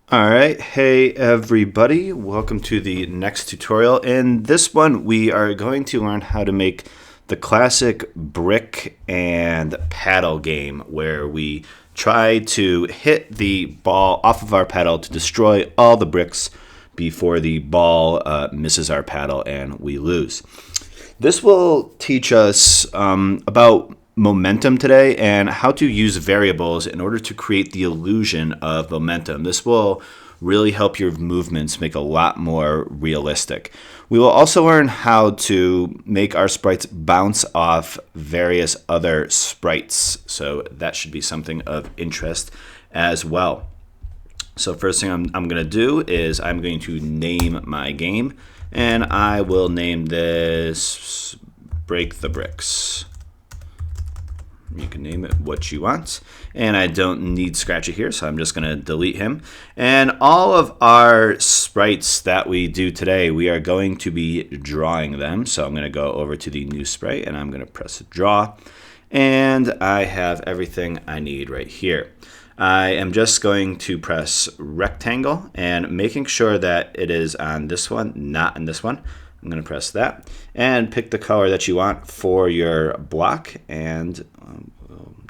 All right, hey everybody, welcome to the next tutorial. In this one, we are going to learn how to make the classic brick and paddle game where we try to hit the ball off of our paddle to destroy all the bricks before the ball misses our paddle and we lose. This will teach us about momentum today and how to use variables in order to create the illusion of momentum. This will really help your movements make a lot more realistic. We will also learn how to make our sprites bounce off various other sprites. So that should be something of interest as well. So first thing I'm going to do is I'm going to name my game, and I will name this Break the Bricks. You can name it what you want. And I don't need Scratchy here, so I'm just going to delete him. And all of our sprites that we do today, we are going to be drawing them. So I'm going to go over to the new sprite, and I'm going to press draw. And I have everything I need right here. I am just going to press rectangle and making sure that it is on this one, not on this one. I'm going to press that and pick the color that you want for your block, and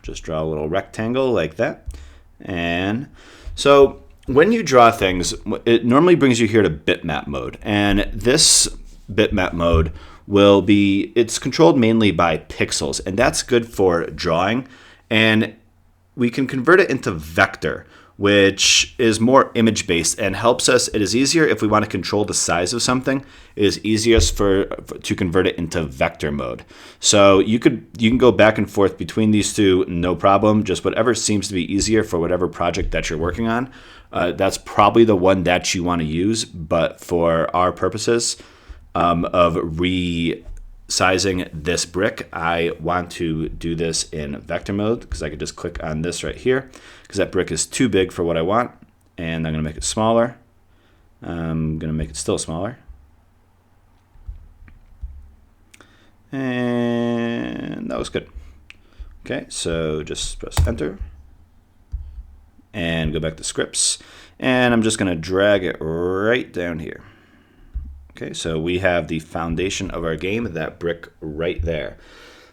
just draw a little rectangle like that. And so when you draw things, it normally brings you here to bitmap mode, and this bitmap mode will be, it's controlled mainly by pixels, and that's good for drawing. And we can convert it into vector, which is more image based and helps us. It is easier if we want to control the size of something. It is easiest to convert it into vector mode. So you can go back and forth between these two, no problem. Just whatever seems to be easier for whatever project that you're working on. That's probably the one that you want to use. But for our purposes of resizing this brick, I want to do this in vector mode because I could just click on this right here because that brick is too big for what I want, and I'm going to make it smaller. I'm going to make it still smaller. And that was good. Okay, so just press enter and go back to scripts, and I'm just going to drag it right down here. Okay, so we have the foundation of our game, that brick right there.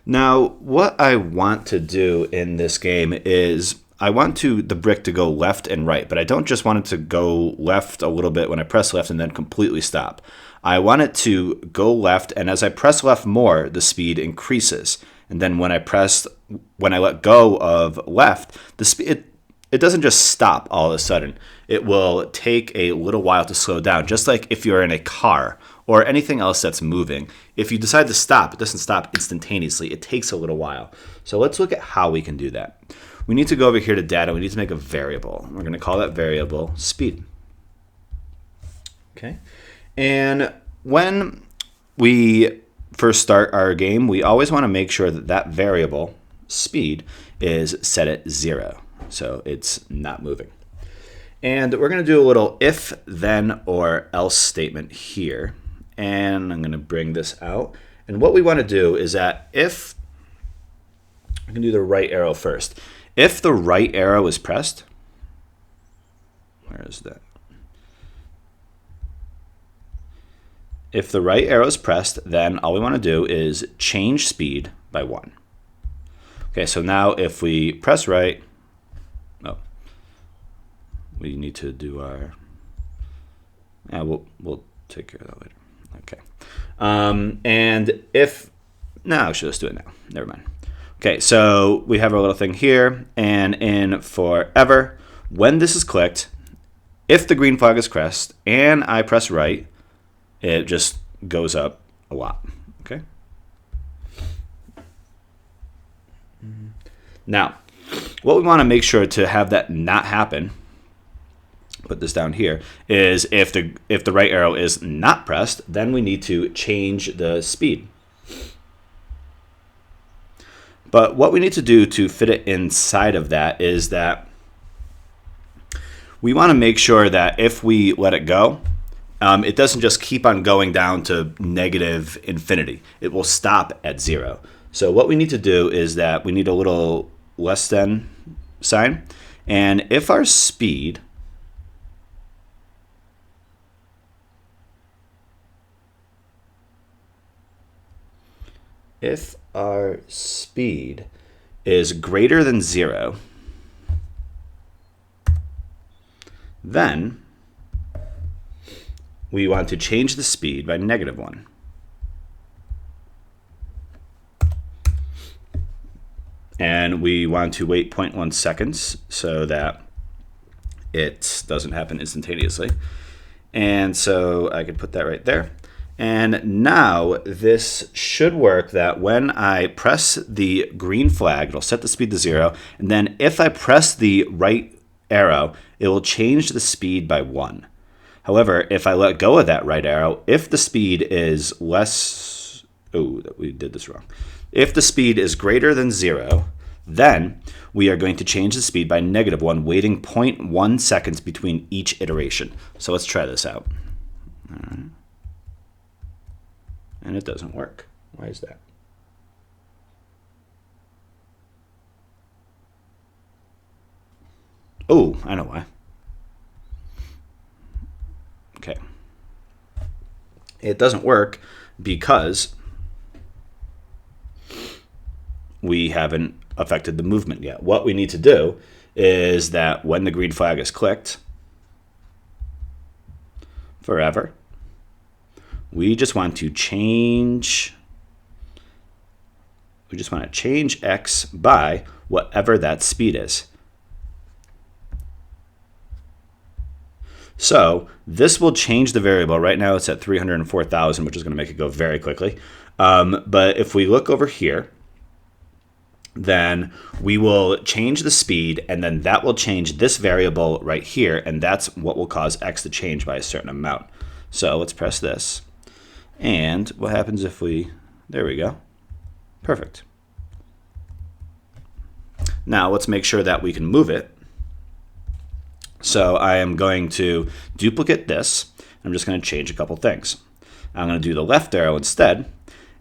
Now, what I want to do in this game is I want the brick to go left and right, but I don't just want it to go left a little bit when I press left and then completely stop. I want it to go left, and as I press left more, the speed increases. And then when I let go of left, the speed, it doesn't just stop all of a sudden. It will take a little while to slow down, just like if you're in a car or anything else that's moving. If you decide to stop, it doesn't stop instantaneously. It takes a little while. So let's look at how we can do that. We need to go over here to data. We need to make a variable. We're going to call that variable speed. Okay. And when we first start our game, we always want to make sure that that variable, speed, is set at 0. So it's not moving. And we're going to do a little if, then, or else statement here. And I'm going to bring this out. And what we want to do is that if, I can do the right arrow first. If the right arrow is pressed, where is that? If the right arrow is pressed, then all we want to do is change speed by 1. Okay, so now if we press right, we need to do our, we'll take care of that later. Okay. And if, no, I should just do it now. Never mind. Okay, so we have our little thing here, and in forever, when this is clicked, if the green flag is pressed and I press right, it just goes up a lot. Okay. Now, what we want to make sure to have that not happen, put this down here, is if the right arrow is not pressed, then we need to change the speed. But what we need to do to fit it inside of that is that we want to make sure that if we let it go, it doesn't just keep on going down to negative infinity. It will stop at 0. So what we need to do is that we need a little less than sign. And if our speed if our speed is greater than 0, then we want to change the speed by -1. And we want to wait 0.1 seconds so that it doesn't happen instantaneously. And so I could put that right there. And now this should work that when I press the green flag, it'll set the speed to 0. And then if I press the right arrow, it will change the speed by 1. However, if I let go of that right arrow, if the speed is less, oh, we did this wrong. If the speed is greater than 0, then we are going to change the speed by -1, waiting 0.1 seconds between each iteration. So let's try this out. All right. And it doesn't work. Why is that? Oh, I know why. Okay. It doesn't work because we haven't affected the movement yet. What we need to do is that when the green flag is clicked forever, we just want to change x by whatever that speed is. So this will change the variable. Right now it's at 304,000, which is going to make it go very quickly. But if we look over here, then we will change the speed, and then that will change this variable right here, and that's what will cause x to change by a certain amount. So let's press this. And what happens if we, there we go. Perfect. Now let's make sure that we can move it. So I am going to duplicate this. I'm just going to change a couple things. I'm going to do the left arrow instead.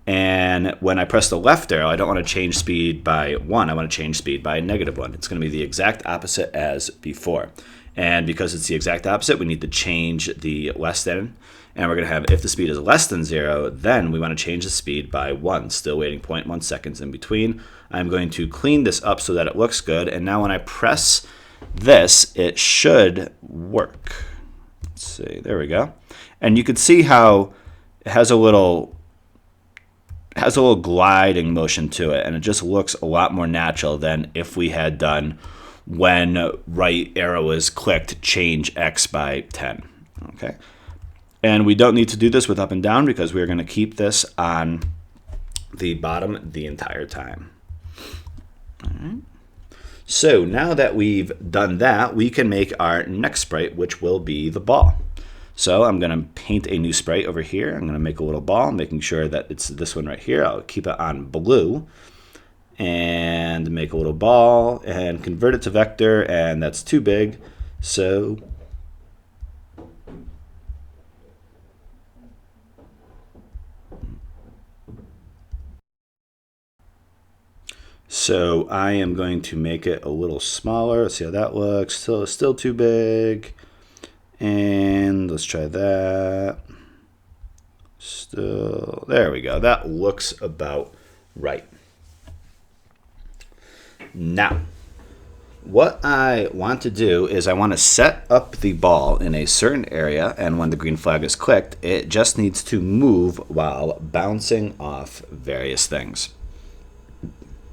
And when I press the left arrow, I don't want to change speed by 1. I want to change speed by -1. It's going to be the exact opposite as before. And because it's the exact opposite, we need to change the less than. And we're going to have, if the speed is less than 0, then we want to change the speed by 1, still waiting 0.1 seconds in between. I'm going to clean this up so that it looks good. And now when I press this, it should work. Let's see, there we go. And you can see how it has a little gliding motion to it, and it just looks a lot more natural than if we had done when right arrow is clicked, change x by 10. Okay, and we don't need to do this with up and down because we're going to keep this on the bottom the entire time. All right. So now that we've done that, we can make our next sprite, which will be the ball. So I'm going to paint a new sprite over here. I'm going to make a little ball, making sure that it's this one right here. I'll keep it on blue and make a little ball and convert it to vector, and that's too big. So I am going to make it a little smaller. Let's see how that looks. Still too big. And let's try that. Still, there we go. That looks about right. Now, what I want to do is I want to set up the ball in a certain area, and when the green flag is clicked, it just needs to move while bouncing off various things.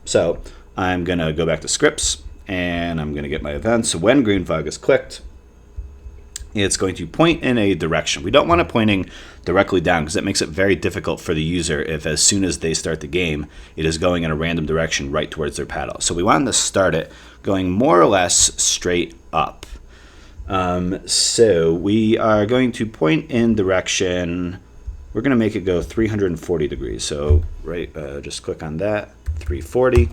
So I'm going to go back to scripts, and I'm going to get my events. So when green flag is clicked, it's going to point in a direction. We don't want it pointing directly down because it makes it very difficult for the user if as soon as they start the game, it is going in a random direction right towards their paddle. So we want to start it going more or less straight up. So we are going to point in direction, we're going to make it go 340 degrees. So just click on that, 340.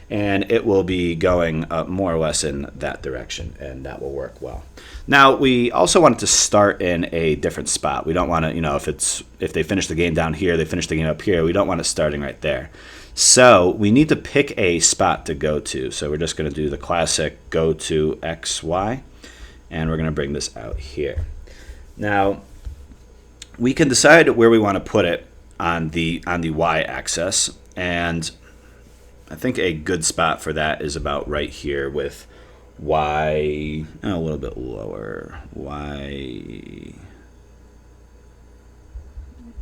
And it will be going more or less in that direction, and that will work well. Now, we also want it to start in a different spot. We don't want to, if they finish the game down here, they finish the game up here, we don't want it starting right there. So we need to pick a spot to go to. So we're just going to do the classic go to XY, and we're going to bring this out here. Now, we can decide where we want to put it on the y-axis. And I think a good spot for that is about right here with y, a little bit lower, y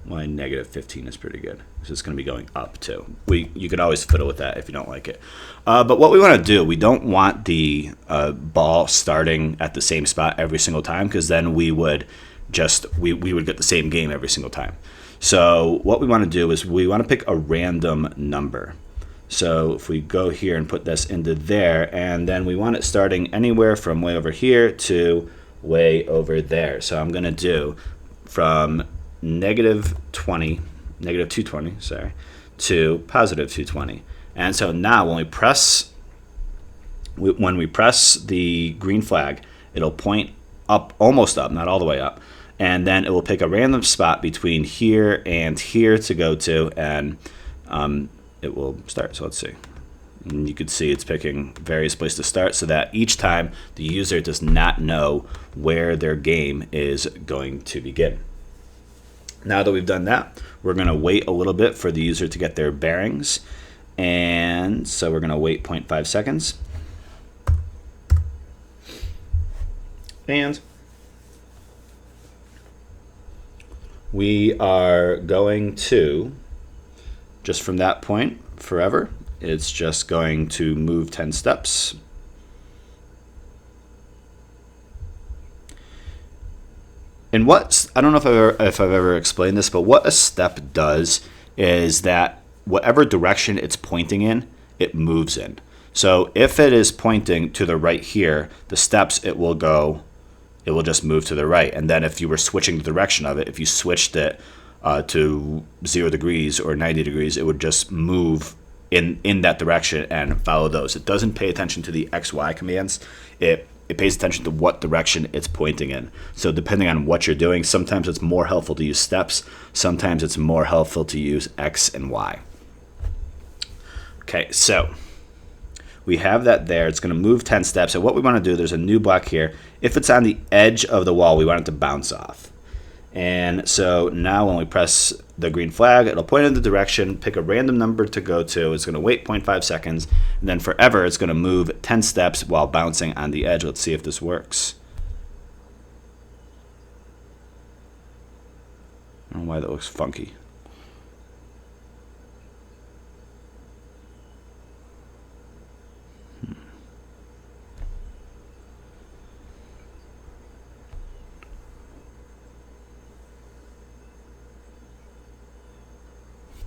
negative 15 is pretty good. So it's going to be going up too. You could always fiddle with that if you don't like it. But what we want to do, we don't want the ball starting at the same spot every single time, because then we would get the same game every single time. So what we want to do is we want to pick a random number. So if we go here and put this into there, and then we want it starting anywhere from way over here to way over there. So I'm going to do from negative 220, sorry, to positive 220. And so now when we press the green flag, it'll point up, almost up, not all the way up, and then it will pick a random spot between here and here to go to, and it will start. So let's see. And you can see it's picking various places to start, so that each time the user does not know where their game is going to begin. Now that we've done that, we're going to wait a little bit for the user to get their bearings. And so we're going to wait 0.5 seconds. And we are going to, just from that point, forever, it's just going to move 10 steps. And I don't know if I've ever explained this, but what a step does is that whatever direction it's pointing in, it moves in. So if it is pointing to the right here, the steps it will just move to the right. And then if you were switching the direction of it, if you switched it to 0 degrees or 90 degrees, it would just move in that direction and follow those. It doesn't pay attention to the XY commands. It pays attention to what direction it's pointing in. So depending on what you're doing, sometimes it's more helpful to use steps. Sometimes it's more helpful to use X and Y. Okay, so we have that there. It's going to move 10 steps. And what we want to do, there's a new block here. If it's on the edge of the wall, we want it to bounce off. And so now when we press the green flag, it'll point in the direction, pick a random number to go to. It's going to wait 0.5 seconds, and then forever it's going to move 10 steps while bouncing on the edge. Let's see if this works. I don't know why that looks funky.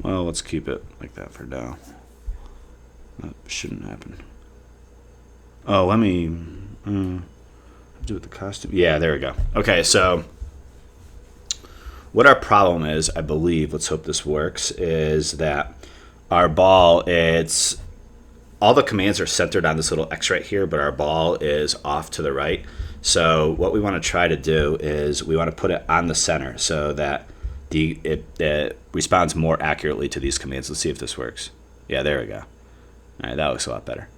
Well, let's keep it like that for now. That shouldn't happen. Oh, let me do it with the costume. Yeah, there we go. Okay, so what our problem is, I believe, let's hope this works, is that our ball, all the commands are centered on this little X right here, but our ball is off to the right. So what we want to try to do is we want to put it on the center so that it responds more accurately to these commands. Let's see if this works. Yeah, there we go. All right, that looks a lot better.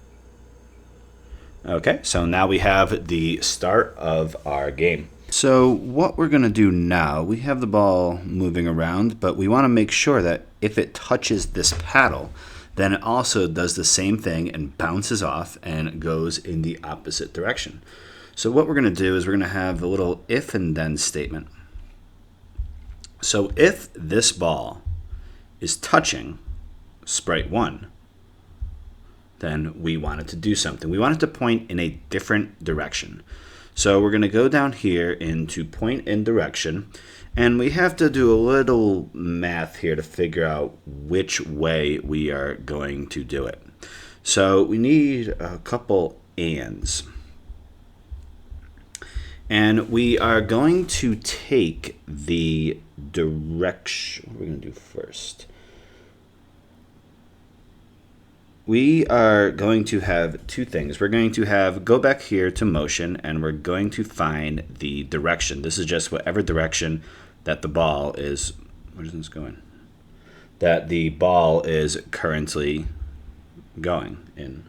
Okay, so now we have the start of our game. So what we're going to do now, we have the ball moving around, but we want to make sure that if it touches this paddle, then it also does the same thing and bounces off and goes in the opposite direction. So what we're going to do is we're going to have the little if and then statement. So if this ball is touching sprite 1, then we want it to do something. We want it to point in a different direction. So we're going to go down here into point in direction, and we have to do a little math here to figure out which way we are going to do it. So we need a couple ands. And we are going to take the direction. What are we going to do first? We are going to have two things. We're going to have go back here to motion, and we're going to find the direction. This is just whatever direction that the ball is. Where is this going? That the ball is currently going in.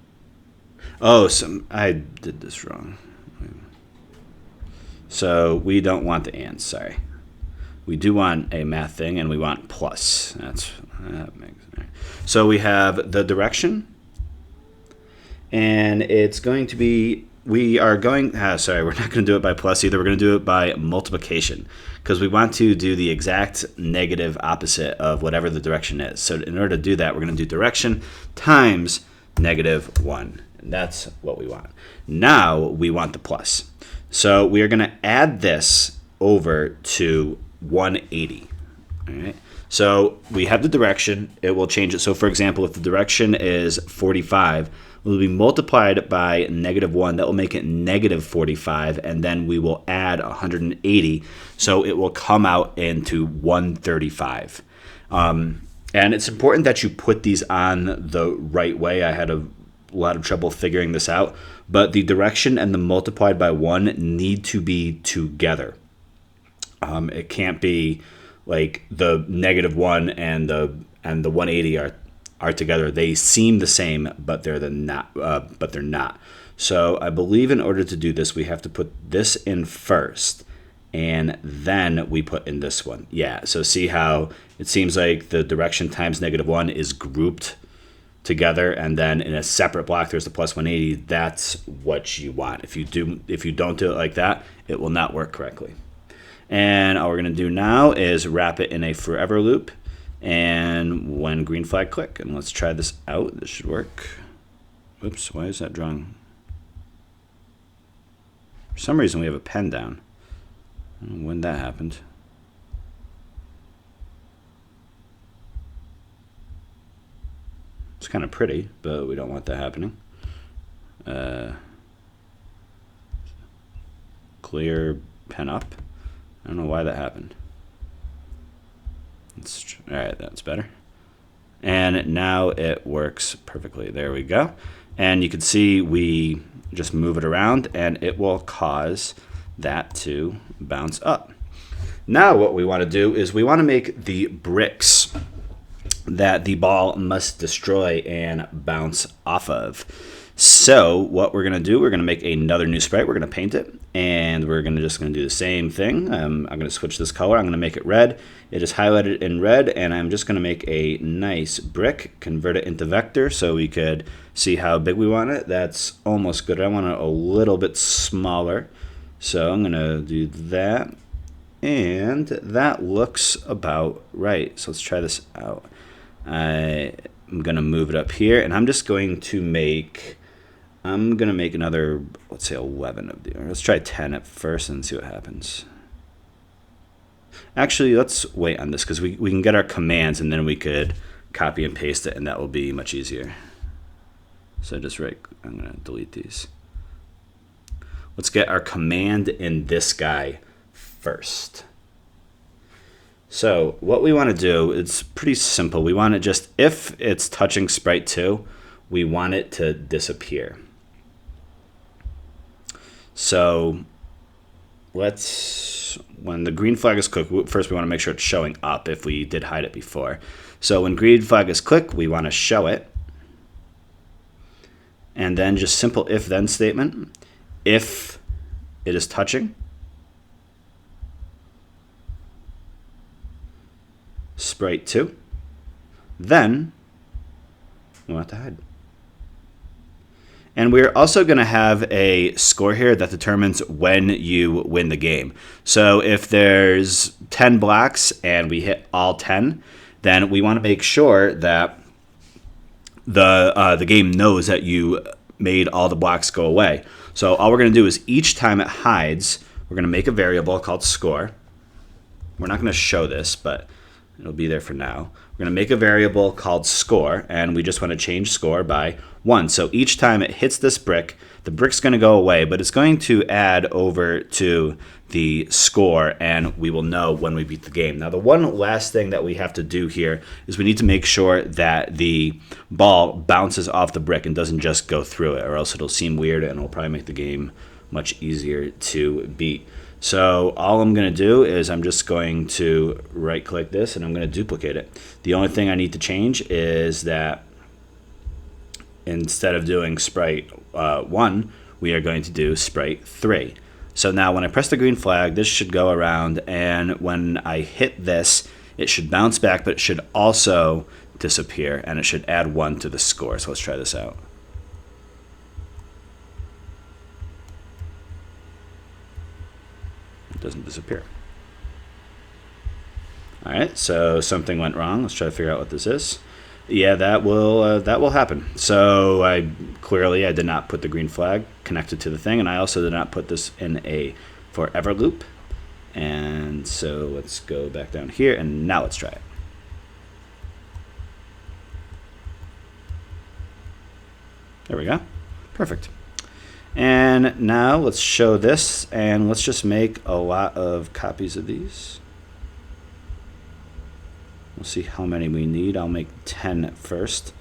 Oh, I did this wrong. So we don't want the ands, sorry. We do want a math thing, and we want plus. That makes right. So we have the direction, and it's going to be, we're not going to do it by plus either. We're going to do it by multiplication because we want to do the exact negative opposite of whatever the direction is. So in order to do that, we're going to do direction times -1. And that's what we want. Now we want the plus. So we are going to add this over to 180. All right. So we have the direction. It will change it. So for example, if the direction is 45, it will be multiplied by -1. That will make it -45, and then we will add 180. So it will come out into 135. And it's important that you put these on the right way. I had a lot of trouble figuring this out, but the direction and the multiplied by 1 need to be together. It can't be like the -1 and the 180 are together. They seem the same, but they're not. So I believe in order to do this, we have to put this in first, and then we put in this one. Yeah. So see how it seems like the direction times -1 is grouped together, and then in a separate block there's the plus 180. That's what you want. If you don't do it like that, it will not work correctly. And all we're going to do now is wrap it in a forever loop, and when green flag, click. And let's try this out. This should work. Oops, why is that drawing? For some reason we have a pen down. I don't know when that happened. It's kind of pretty, but we don't want that happening. Clear pen up. I don't know why that happened. All right, that's better. And now it works perfectly. There we go. And you can see we just move it around, and it will cause that to bounce up. Now what we want to do is we want to make the bricks that the ball must destroy and bounce off of. So what we're going to do, we're going to make another new sprite. We're going to paint it, and we're just going to do the same thing. I'm going to switch this color. I'm going to make it red. It is highlighted in red, and I'm just going to make a nice brick, convert it into vector so we could see how big we want it. That's almost good. I want it a little bit smaller. So I'm going to do that, and that looks about right. So let's try this out. I'm going to move it up here, and I'm just going to make... I'm going to make another, let's say 11 of these. Let's try 10 at first and see what happens. Actually, let's wait on this because we can get our commands, and then we could copy and paste it, and that will be much easier. So I'm going to delete these. Let's get our command in this guy first. So what we want to do, it's pretty simple. We want to just, if it's touching sprite 2, we want it to disappear. So when the green flag is click, first we want to make sure it's showing up if we did hide it before. So when green flag is click, we want to show it. And then just simple if-then statement. If it is touching, sprite 2, then we want to hide. And we're also going to have a score here that determines when you win the game. So if there's 10 blocks and we hit all 10, then we want to make sure that the game knows that you made all the blocks go away. So all we're going to do is each time it hides, we're going to make a variable called score. We're not going to show this, but it'll be there for now. We're going to make a variable called score, and we just want to change score by 1. So each time it hits this brick, the brick's going to go away, but it's going to add over to the score, and we will know when we beat the game. Now, the one last thing that we have to do here is we need to make sure that the ball bounces off the brick and doesn't just go through it, or else it'll seem weird and it'll probably make the game much easier to beat. So all I'm going to do is I'm just going to right-click this, and I'm going to duplicate it. The only thing I need to change is that instead of doing sprite 1, we are going to do sprite 3. So now when I press the green flag, this should go around, and when I hit this, it should bounce back, but it should also disappear, and it should add 1 to the score. So let's try this out. It doesn't disappear. All right, so something went wrong. Let's try to figure out what this is. Yeah, that will happen. So I did not put the green flag connected to the thing, and I also did not put this in a forever loop. And so let's go back down here, and now let's try it. There we go. Perfect. And now let's show this, and let's just make a lot of copies of these. We'll see how many we need. I'll make 10 first.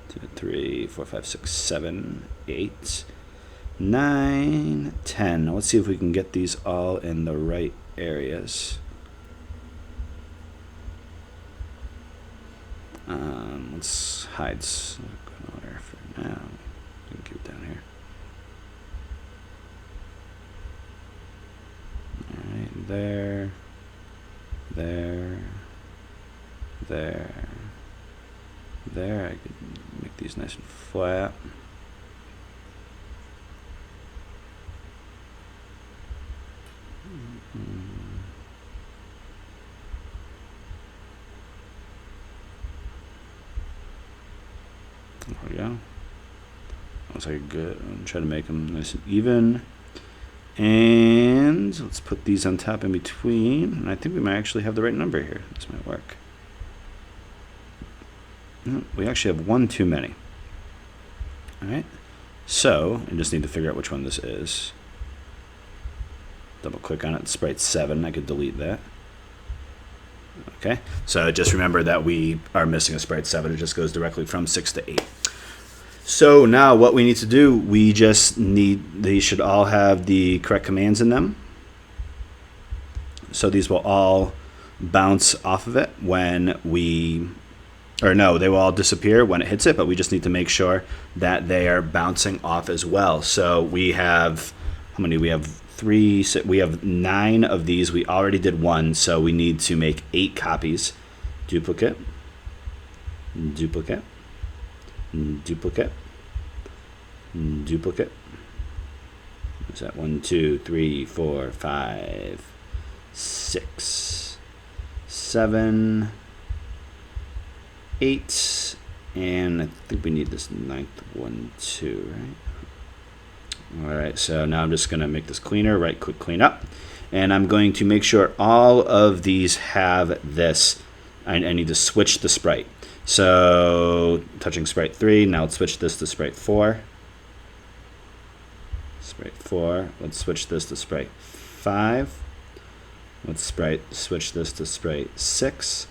2, 3, 4, 5, 6, 7, 8, 9, 10. Let's see if we can get these all in the right areas. Let's hide order for now. Keep it down here. All right, there. There. I could make these nice and flat. There we go. Looks like good. I'm trying to make them nice and even. And let's put these on top in between. And I think we might actually have the right number here. This might work. No, we actually have 1 too many. All right. So I just need to figure out which one this is. Double click on it. Sprite 7. I could delete that. Okay. So just remember that we are missing a sprite 7. It just goes directly from 6 to 8. So now what we need to do, we just need, they should all have the correct commands in them. So these will all bounce off of it when we, or no, they will all disappear when it hits it, but we just need to make sure that they are bouncing off as well. So we have, how many? We have 3, we have 9 of these. We already did 1, so we need to make 8 copies. Duplicate, duplicate, duplicate, duplicate. Is that 1, 2, 3, 4, 5, 6, 7, 8, and I think we need this 9th one too, right? All right, so now I'm just going to make this cleaner. Right click, clean up, and I'm going to make sure all of these have this. I need to switch the sprite. So touching sprite 3, now let's switch this to sprite 4. Sprite 4, let's switch this to sprite 5. Let's switch this to sprite 6.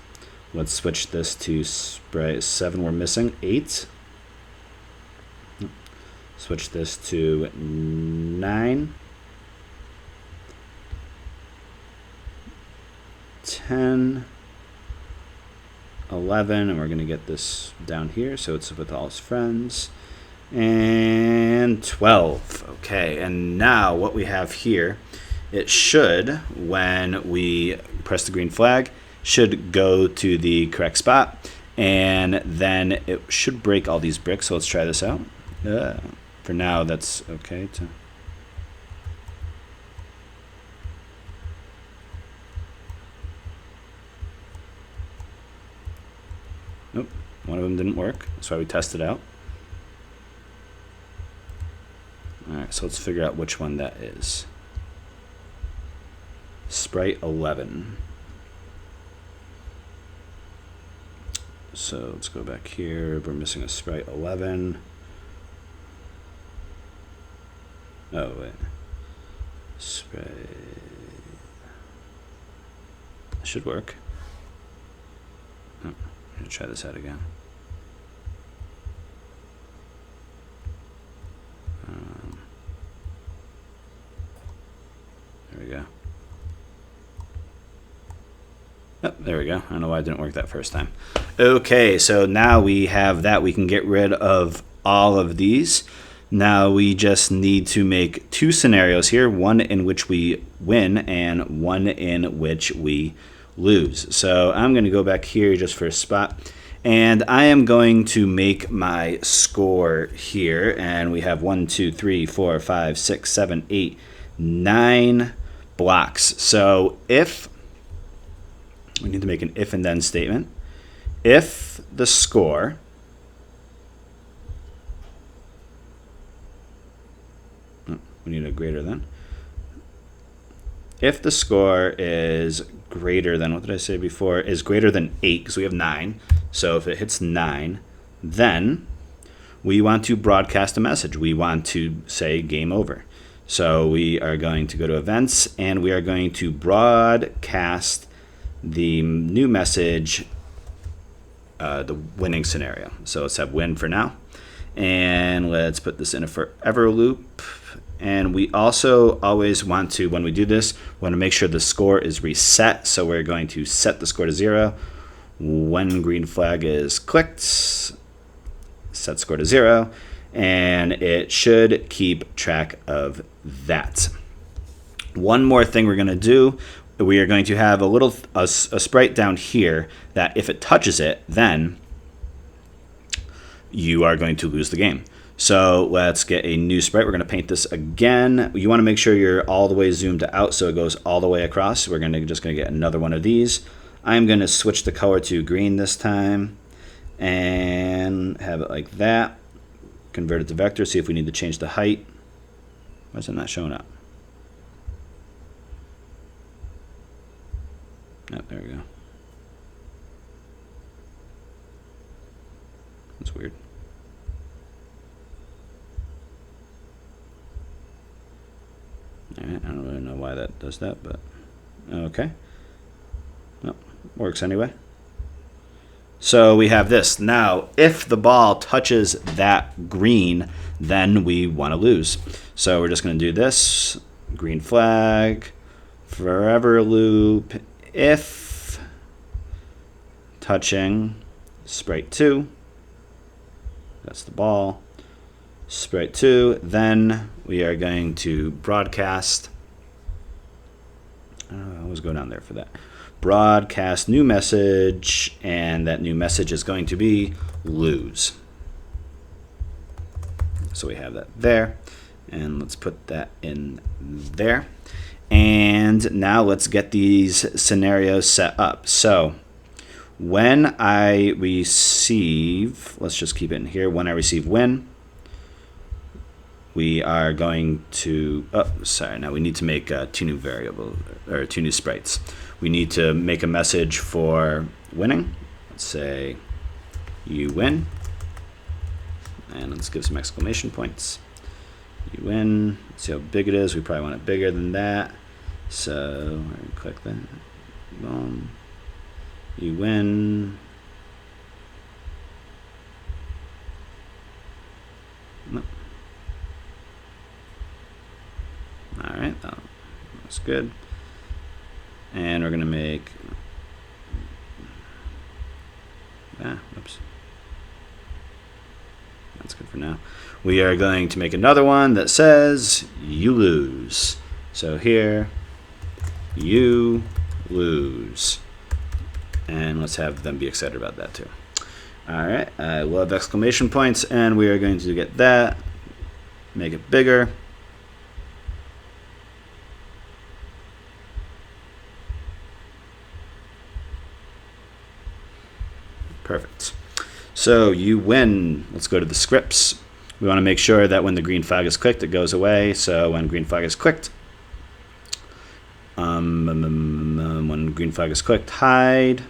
Let's switch this to sprite 7, we're missing 8. Switch this to 9. 10. 11, and we're going to get this down here so it's with all his friends, and 12. Okay, and now what we have here, it should, when we press the green flag, should go to the correct spot, and then it should break all these bricks. So let's try this out. For now, that's okay to nope, one of them didn't work. That's why we tested out. All right, so let's figure out which one that is. Sprite 11. So let's go back here. We're missing a sprite 11. Oh, wait. Sprite. Should work. Oh, I'm going to try this out again. There we go. Oh, there we go. I don't know why it didn't work that first time. Okay, so now we have that. We can get rid of all of these. Now we just need to make two scenarios here, one in which we win and one in which we lose. So I'm going to go back here just for a spot. And I am going to make my score here. And we have 1, 2, 3, 4, 5, 6, 7, 8, 9 blocks. So if we need to make an if and then statement, if the score we need a greater than. If the score is greater than, what did I say before, is greater than 8, because we have 9. So if it hits 9, then we want to broadcast a message. We want to say game over. So we are going to go to events, and we are going to broadcast the new message, the winning scenario. So let's have win for now. And let's put this in a forever loop. And we also always want to, when we do this, we want to make sure the score is reset. So we're going to set the score to 0. When green flag is clicked, set score to 0. And it should keep track of that. One more thing we're going to do, we are going to have a sprite down here that if it touches it, then you are going to lose the game. So let's get a new sprite. We're going to paint this again. You want to make sure you're all the way zoomed out so it goes all the way across. We're just going to get another one of these. I'm going to switch the color to green this time and have it like that. Convert it to vector, see if we need to change the height. Why is it not showing up? Oh, there we go. That's weird. Alright, I don't really know why that does that, but okay. No, works anyway. So we have this. Now, if the ball touches that green, then we want to lose. So we're just going to do this. Green flag, forever loop, if touching sprite 2, that's the ball, sprite 2, then we are going to broadcast. I always go down there for that. Broadcast new message, and that new message is going to be lose. So we have that there, and let's put that in there. And now let's get these scenarios set up. So when I receive, let's just keep it in here. When I receive win, we are going to, now we need to make 2 new variables, or 2 new sprites. We need to make a message for winning. Let's say you win. And let's give some exclamation points. You win. Let's see how big it is. We probably want it bigger than that. So click that. Boom. You win. No. All right, that's good. And we're going to make, oops. That's good for now. We are going to make another one that says you lose. So here, you lose. And let's have them be excited about that too. All right, I love exclamation points, and we are going to get that, make it bigger. Perfect. So you win. Let's go to the scripts. We want to make sure that when the green flag is clicked, it goes away. So when green flag is clicked, when green flag is clicked, hide.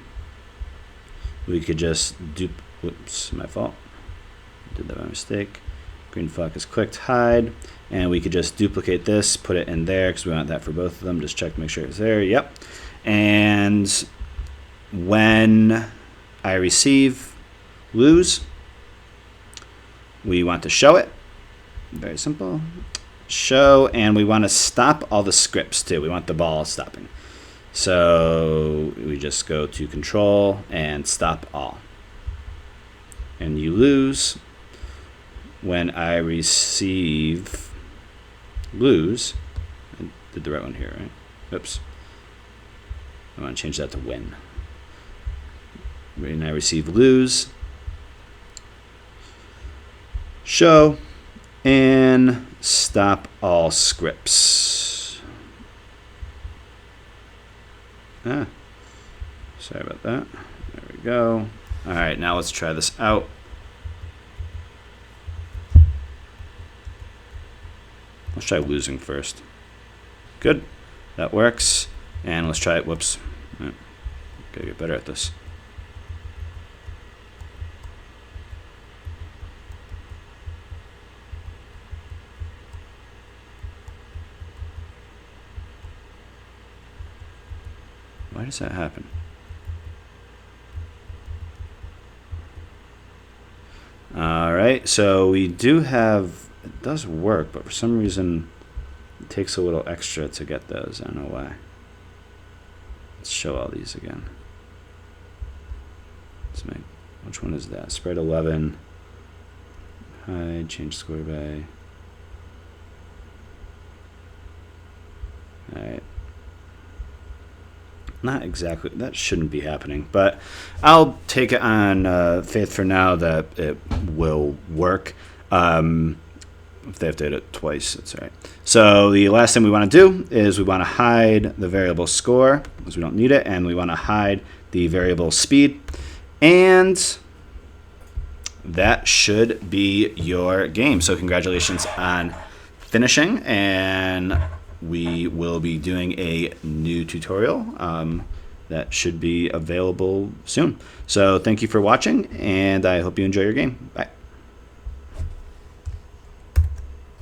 We could just whoops, my fault. Did that by mistake. Green flag is clicked, hide. And we could just duplicate this, put it in there because we want that for both of them. Just check to make sure it's there. Yep. And when I receive lose, we want to show it. Very simple. Show, and we want to stop all the scripts too. We want the ball stopping. So we just go to control and stop all. And you lose when I receive lose. I did the right one here, right? Oops. I want to change that to win. When I receive lose, show, and stop all scripts. Sorry about that. There we go. All right, now let's try this out. Let's try losing first. Good. That works. And let's try it. Whoops. Right. Gotta get better at this. Why does that happen? All right, so we do have, it does work, but for some reason it takes a little extra to get those. I don't know why. Let's show all these again. Let's make, which one is that? Spread 11. Hide, change square by. All right. Not exactly, that shouldn't be happening, but I'll take it on faith for now that it will work. If they have to hit it twice, that's all right. So the last thing we want to do is we want to hide the variable score because we don't need it, and we want to hide the variable speed, and that should be your game. So congratulations on finishing, and we will be doing a new tutorial that should be available soon. So thank you for watching, and I hope you enjoy your game. Bye.